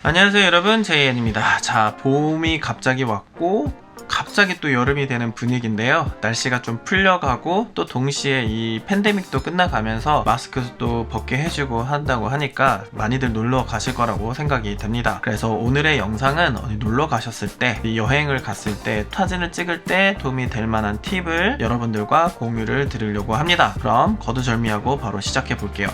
안녕하세요 여러분, 제이엔입니다. 자, 봄이 갑자기 왔고 갑자기 또 여름이 되는 분위기인데요. 날씨가 좀 풀려가고 또 동시에 이 팬데믹도 끝나가면서 마스크도 벗게 해주고 한다고 하니까 많이들 놀러 가실 거라고 생각이 됩니다. 그래서 오늘의 영상은 어디 놀러 가셨을 때, 여행을 갔을 때 사진을 찍을 때 도움이 될 만한 팁을 여러분들과 공유를 드리려고 합니다. 그럼 거두절미하고 바로 시작해 볼게요.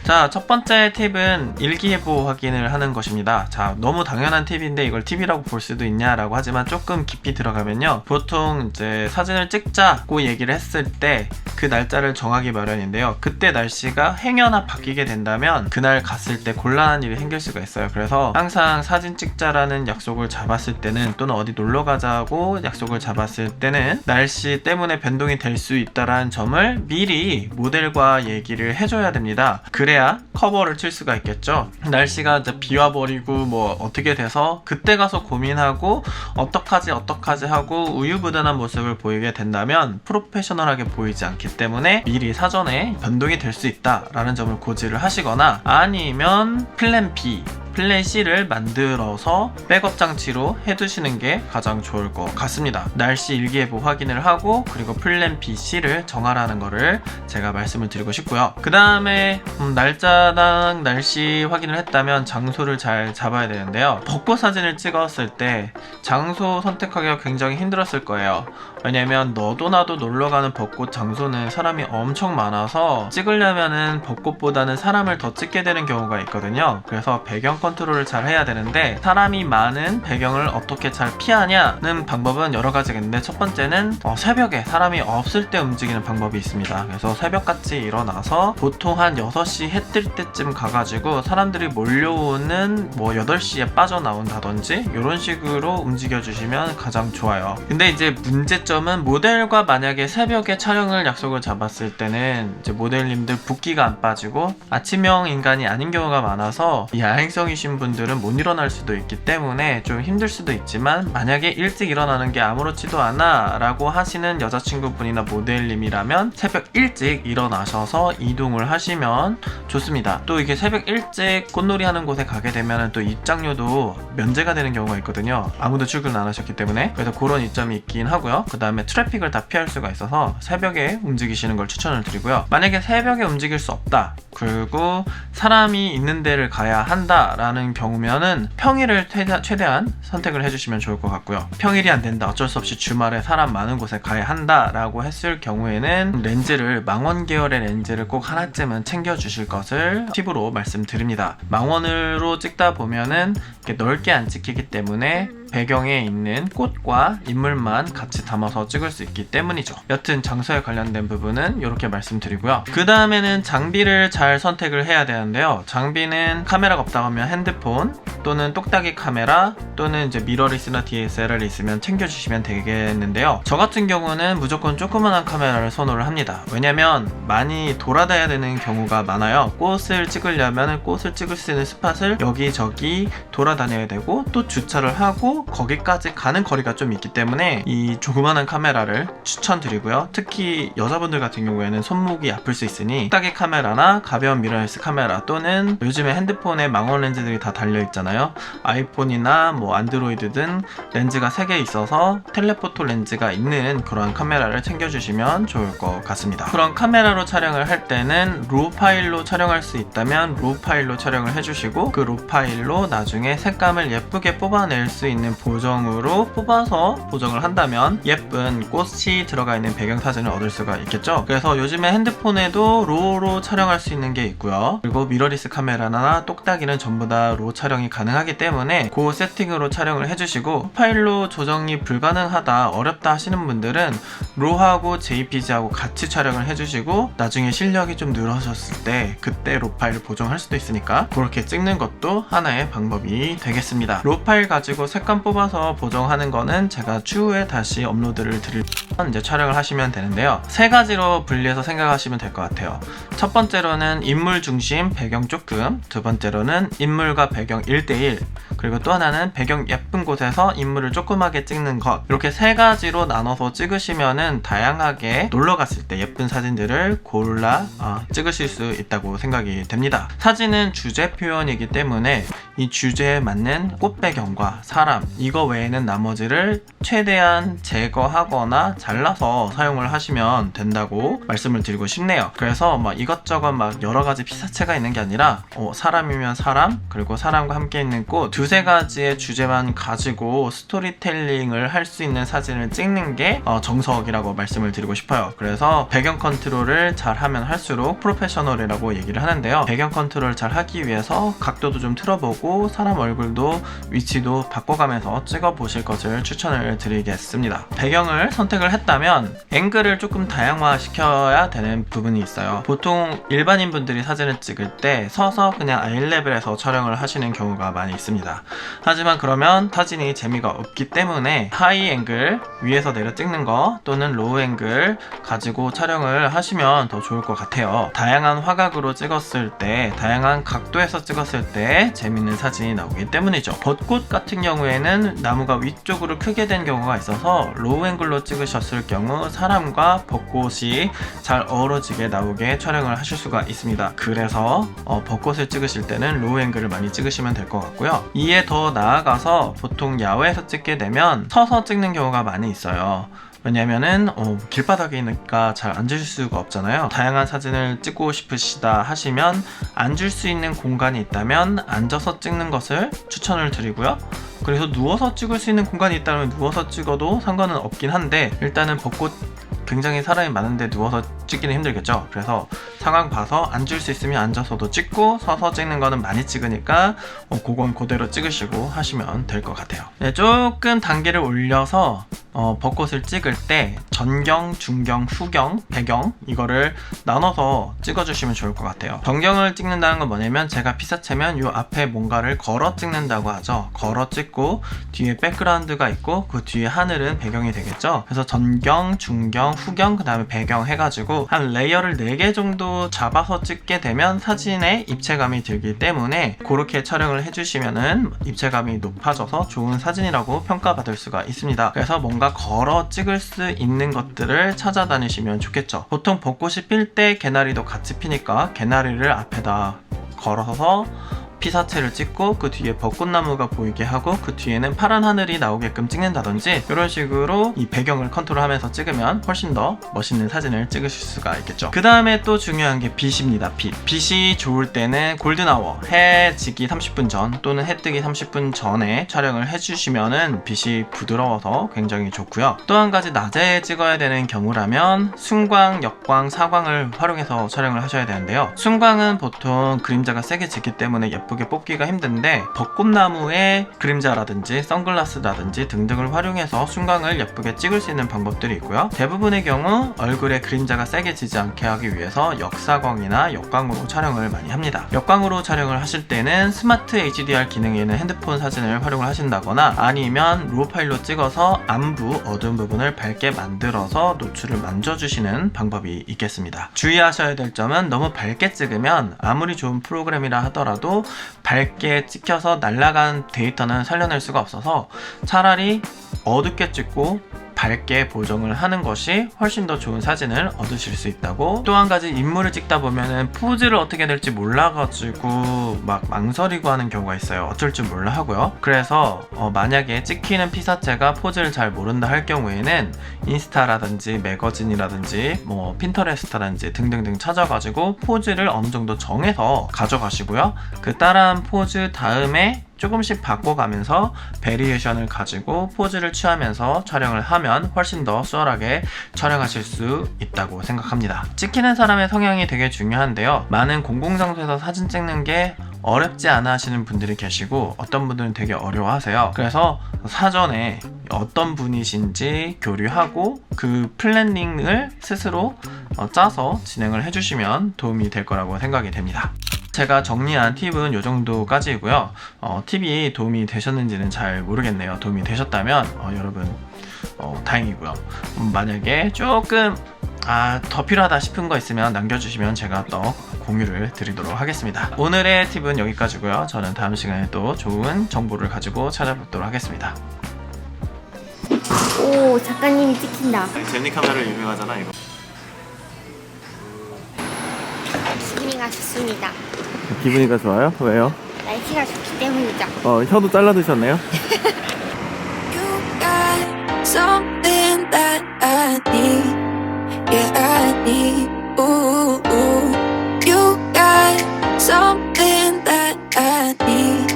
자, 첫 번째 팁은 일기예보 확인을 하는 것입니다. 자, 너무 당연한 팁인데 이걸 팁이라고 볼 수도 있냐라고 하지만 조금 깊이 들어가면요, 보통 이제 사진을 찍자고 얘기를 했을 때 그 날짜를 정하기 마련인데요, 그때 날씨가 행여나 바뀌게 된다면 그날 갔을 때 곤란한 일이 생길 수가 있어요. 그래서 항상 사진 찍자라는 약속을 잡았을 때는, 또는 어디 놀러 가자고 약속을 잡았을 때는 날씨 때문에 변동이 될 수 있다라는 점을 미리 모델과 얘기를 해줘야 됩니다. 그래야 커버를 칠 수가 있겠죠. 날씨가 이제 비와 버리고 뭐 어떻게 돼서 그때 가서 고민하고 어떡하지 하고 우유부단한 모습을 보이게 된다면 프로페셔널하게 보이지 않기 때문에 미리 사전에 변동이 될 수 있다라는 점을 고지를 하시거나, 아니면 플랜 B, 플랜 C를 만들어서 백업 장치로 해두시는 게 가장 좋을 것 같습니다. 날씨 일기예보 확인을 하고, 그리고 플랜 B, C를 정하라는 거를 제가 말씀을 드리고 싶고요. 그 다음에 날짜당 날씨 확인을 했다면 장소를 잘 잡아야 되는데요, 벚꽃 사진을 찍었을 때 장소 선택하기가 굉장히 힘들었을 거예요. 왜냐면 너도 나도 놀러가는 벚꽃 장소는 사람이 엄청 많아서 찍으려면은 벚꽃보다는 사람을 더 찍게 되는 경우가 있거든요. 그래서 배경 컨트롤을 잘 해야 되는데, 사람이 많은 배경을 어떻게 잘 피하냐는 방법은 여러 가지가 있는데, 첫 번째는 새벽에 사람이 없을 때 움직이는 방법이 있습니다. 그래서 새벽같이 일어나서 보통 한 6시 해 뜰 때쯤 가가지고 사람들이 몰려오는 8시에 빠져나온다든지 이런 식으로 움직여 주시면 가장 좋아요. 근데 이제 문제점은, 모델과 만약에 새벽에 촬영을 약속을 잡았을 때는 이제 모델님들 붓기가 안 빠지고 아침형 인간이 아닌 경우가 많아서 야행성이신 분들은 못 일어날 수도 있기 때문에 좀 힘들 수도 있지만, 만약에 일찍 일어나는 게 아무렇지도 않아 라고 하시는 여자친구분이나 모델님이라면 새벽 일찍 일어나셔서 이동을 하시면 좋습니다. 또 이게 새벽 일찍 꽃놀이 하는 곳에 가게 되면 또 입장료도 면제가 되는 경우가 있거든요. 아무도 출근 안 하셨기 때문에. 그래서 그런 이점이 있긴 하고요. 그 다음에 트래픽을 다 피할 수가 있어서 새벽에 움직이시는 걸 추천을 드리고요. 만약에 새벽에 움직일 수 없다, 그리고 사람이 있는 데를 가야 한다 라는 경우면은 평일을 최대한 선택을 해주시면 좋을 것 같고요. 평일이 안 된다, 어쩔 수 없이 주말에 사람 많은 곳에 가야 한다 라고 했을 경우에는 렌즈를, 망원 계열의 렌즈를 꼭 하나쯤은 챙겨주실 것을 팁으로 말씀드립니다. 망원으로 찍다 보면은 이렇게 넓게 안 찍히기 때문에 배경에 있는 꽃과 인물만 같이 담아서 찍을 수 있기 때문이죠. 여튼 장소에 관련된 부분은 이렇게 말씀드리고요. 그 다음에는 장비를 잘 선택을 해야 되는데요, 장비는 카메라가 없다고 하면 핸드폰 또는 똑딱이 카메라 또는 이제 미러리스나 DSLR이 있으면 챙겨주시면 되겠는데요, 저 같은 경우는 무조건 조그만한 카메라를 선호를 합니다. 왜냐면 많이 돌아다녀야 되는 경우가 많아요. 꽃을 찍으려면 꽃을 찍을 수 있는 스팟을 여기저기 돌아다녀야 되고, 또 주차를 하고 거기까지 가는 거리가 좀 있기 때문에 이 조그만한 카메라를 추천드리고요. 특히 여자분들 같은 경우에는 손목이 아플 수 있으니 똑딱이 카메라나 가벼운 미러리스 카메라, 또는 요즘에 핸드폰에 망원 렌즈들이 다 달려있잖아요. 아이폰이나 안드로이드든 렌즈가 3개 있어서 텔레포토 렌즈가 있는 그런 카메라를 챙겨주시면 좋을 것 같습니다. 그런 카메라로 촬영을 할 때는 로 파일로 촬영할 수 있다면 로 파일로 촬영을 해주시고, 그 로 파일로 나중에 색감을 예쁘게 뽑아낼 수 있는 보정으로 뽑아서 보정을 한다면 예쁜 꽃이 들어가 있는 배경사진을 얻을 수가 있겠죠. 그래서 요즘에 핸드폰에도 로로 촬영할 수 있는 게 있고요, 그리고 미러리스 카메라나 똑딱이는 전부 다 로 촬영이 가능하기 때문에 그 세팅으로 촬영을 해주시고, 파일로 조정이 불가능하다, 어렵다 하시는 분들은 로하고 JPG하고 같이 촬영을 해주시고, 나중에 실력이 좀 늘어졌을 때 그때 로 파일을 보정할 수도 있으니까 그렇게 찍는 것도 하나의 방법이 되겠습니다. 로 파일 가지고 색감 뽑아서 보정하는 거는 제가 추후에 다시 업로드를 드릴 이제 촬영을 하시면 되는데요, 3가지로 분리해서 생각하시면 될 것 같아요. 첫 번째로는 인물 중심, 배경 조금, 두 번째로는 인물과 배경 1대 1대1, 그리고 또 하나는 배경 예쁜 곳에서 인물을 조그맣게 찍는 것, 이렇게 세 가지로 나눠서 찍으시면은 다양하게 놀러 갔을 때 예쁜 사진들을 골라 찍으실 수 있다고 생각이 됩니다. 사진은 주제 표현이기 때문에 이 주제에 맞는 꽃 배경과 사람, 이거 외에는 나머지를 최대한 제거하거나 잘라서 사용을 하시면 된다고 말씀을 드리고 싶네요. 그래서 막 이것저것 막 여러 가지 피사체가 있는 게 아니라 사람이면 사람, 그리고 사람과 함께 있는 꽃, 두세 가지의 주제만 가지고 스토리텔링을 할 수 있는 사진을 찍는 게 정석이라고 말씀을 드리고 싶어요. 그래서 배경 컨트롤을 잘 하면 할수록 프로페셔널이라고 얘기를 하는데요. 배경 컨트롤을 잘 하기 위해서 각도도 좀 틀어보고 사람 얼굴도 위치도 바꿔가면서 찍어보실 것을 추천을 드리겠습니다. 배경을 선택을 했다면 앵글을 조금 다양화시켜야 되는 부분이 있어요. 보통 일반인 분들이 사진을 찍을 때 서서 그냥 아이레벨에서 촬영을 하시는 경우가 많이 있습니다. 하지만 그러면 사진이 재미가 없기 때문에 하이 앵글 위에서 내려 찍는 거 또는 로우 앵글 가지고 촬영을 하시면 더 좋을 것 같아요. 다양한 화각으로 찍었을 때, 다양한 각도에서 찍었을 때 재밌는 사진이 나오기 때문이죠. 벚꽃 같은 경우에는 나무가 위쪽으로 크게 된 경우가 있어서 로우 앵글로 찍으셨을 경우 사람과 벚꽃이 잘 어우러지게 나오게 촬영을 하실 수가 있습니다. 그래서 벚꽃을 찍으실 때는 로우 앵글을 많이 찍으시면 될 것 같고요. 이에 더 나아가서 보통 야외에서 찍게 되면 서서 찍는 경우가 많이 있어요. 왜냐면은 길바닥이니까 잘 앉을 수가 없잖아요. 다양한 사진을 찍고 싶으시다 하시면 앉을 수 있는 공간이 있다면 앉아서 찍는 것을 추천을 드리고요. 그래서 누워서 찍을 수 있는 공간이 있다면 누워서 찍어도 상관은 없긴 한데, 일단은 벚꽃 굉장히 사람이 많은데 누워서 찍기는 힘들겠죠. 그래서 상황 봐서 앉을 수 있으면 앉아서도 찍고 서서 찍는 거는 많이 찍으니까 그건 그대로 찍으시고 하시면 될 것 같아요. 네, 조금 단계를 올려서 벚꽃을 찍을 때 전경, 중경, 후경, 배경 이거를 나눠서 찍어주시면 좋을 것 같아요. 전경을 찍는다는 건 뭐냐면, 제가 피사체면 이 앞에 뭔가를 걸어 찍는다고 하죠. 걸어 찍고 뒤에 백그라운드가 있고 그 뒤에 하늘은 배경이 되겠죠. 그래서 전경, 중경, 후경, 그 다음에 배경 해가지고 한 레이어를 4개 정도 잡아서 찍게 되면 사진에 입체감이 들기 때문에 그렇게 촬영을 해주시면은 입체감이 높아져서 좋은 사진이라고 평가받을 수가 있습니다. 그래서 뭔가 걸어 찍을 수 있는 것들을 찾아다니시면 좋겠죠. 보통 벚꽃이 필 때 개나리도 같이 피니까 개나리를 앞에다 걸어서 피사체를 찍고 그 뒤에 벚꽃나무가 보이게 하고 그 뒤에는 파란 하늘이 나오게끔 찍는다든지, 이런 식으로 이 배경을 컨트롤하면서 찍으면 훨씬 더 멋있는 사진을 찍으실 수가 있겠죠. 그 다음에 또 중요한 게 빛입니다. 빛이 좋을 때는 골든아워, 해 지기 30분 전 또는 해 뜨기 30분 전에 촬영을 해주시면은 빛이 부드러워서 굉장히 좋고요. 또 한 가지 낮에 찍어야 되는 경우라면 순광, 역광, 사광을 활용해서 촬영을 하셔야 되는데요. 순광은 보통 그림자가 세게 지기 때문에 예쁘게 뽑기가 힘든데, 벚꽃나무의 그림자라든지 선글라스라든지 등등을 활용해서 순광을 예쁘게 찍을 수 있는 방법들이 있고요. 대부분의 경우 얼굴에 그림자가 세게 지지 않게 하기 위해서 역사광이나 역광으로 촬영을 많이 합니다. 역광으로 촬영을 하실 때는 스마트 HDR 기능이 있는 핸드폰 사진을 활용을 하신다거나, 아니면 로우 파일로 찍어서 안부, 어두운 부분을 밝게 만들어서 노출을 만져주시는 방법이 있겠습니다. 주의하셔야 될 점은, 너무 밝게 찍으면 아무리 좋은 프로그램이라 하더라도 밝게 찍혀서 날아간 데이터는 살려낼 수가 없어서 차라리 어둡게 찍고 밝게 보정을 하는 것이 훨씬 더 좋은 사진을 얻으실 수 있다고. 또 한 가지, 인물을 찍다 보면은 포즈를 어떻게 낼지 몰라가지고 막 망설이고 하는 경우가 있어요. 어쩔 줄 몰라 하고요. 그래서 만약에 찍히는 피사체가 포즈를 잘 모른다 할 경우에는 인스타라든지 매거진이라든지 뭐 핀터레스트라든지 등등등 찾아가지고 포즈를 어느 정도 정해서 가져가시고요. 그 따라한 포즈 다음에 조금씩 바꿔가면서 베리에이션을 가지고 포즈를 취하면서 촬영을 하면 훨씬 더 수월하게 촬영하실 수 있다고 생각합니다. 찍히는 사람의 성향이 되게 중요한데요. 많은 공공장소에서 사진 찍는 게 어렵지 않아 하시는 분들이 계시고, 어떤 분들은 되게 어려워하세요. 그래서 사전에 어떤 분이신지 교류하고 그 플래닝을 스스로 짜서 진행을 해주시면 도움이 될 거라고 생각이 됩니다. 제가 정리한 팁은 이 정도까지고요. 팁이 도움이 되셨는지는 잘 모르겠네요. 도움이 되셨다면 여러분 다행이고요. 만약에 조금 더 필요하다 싶은 거 있으면 남겨주시면 제가 또 공유를 드리도록 하겠습니다. 오늘의 팁은 여기까지고요. 저는 다음 시간에 또 좋은 정보를 가지고 찾아뵙도록 하겠습니다. 오, 작가님이 찍힌다. 제니 카메라 유명하잖아 이거. 기분이가 좋습니다. 기분이가 좋아요? 왜요? 날씨가 좋기 때문이죠. 혀도 잘라 드셨네요? You got something that I need. Yeah, I need. Ooh, ooh. You got something that I need.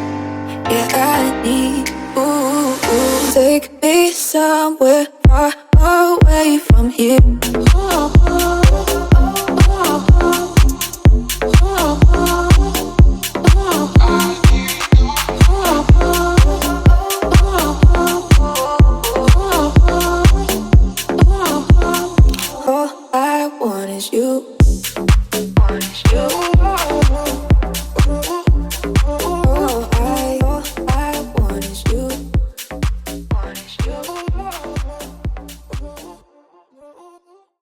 Yeah, I need. Ooh, ooh. Take me somewhere far away from here. All I want is you.